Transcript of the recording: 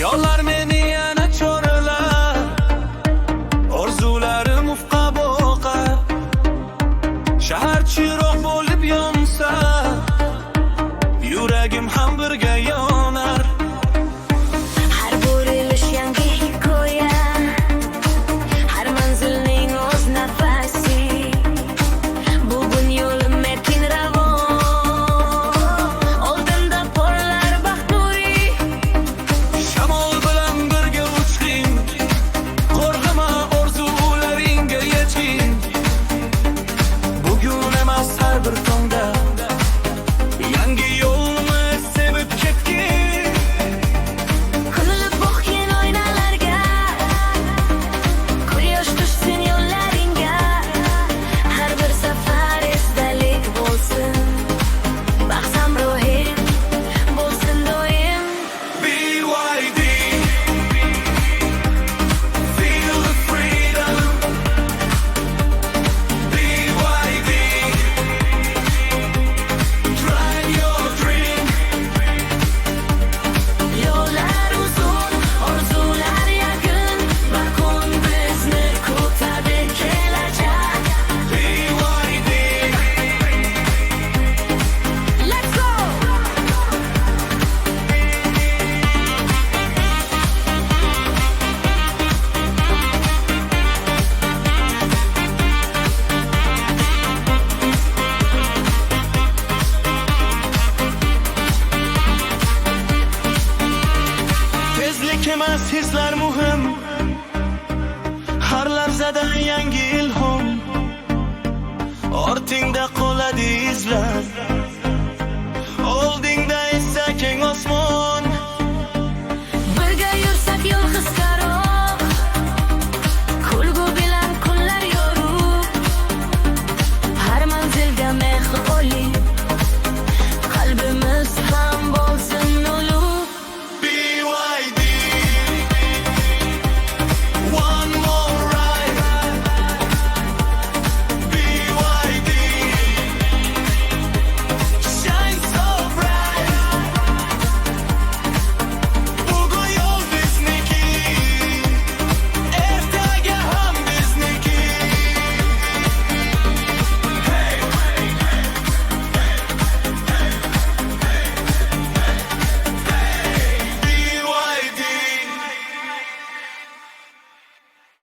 Yollar meni yana cho'rilar, orzularim ufqqa boqar. Shahar chiroq bo'lib yonsa, yuragim ham birga yonar. Har burilish yangi hikoya, har manzilning o'z nafasi. Bugun yo'lim erkin ravon, oldimda porlar baxt nuri. Shamol bilan birga uchding, qo'rqma orzularingga yetgin. Bugun emas har bir tongda yangi yo'lni sevib ketgin. Kulib boqgin oynalarga, quyosh tushsin yo'llaringga. Har bir safar esdalik bo'lsin, baxt hamrohim bo'lsin doim. BYD, feel the freedom. BYD, drive your dream. Yo'llar uzun, orzular yaqin, bakun bizni kutadi kelajak. BYD, Let's go! tezlik emas hislar muhim. Har lahzada yangi ilhom, ortingda qoladi izlar.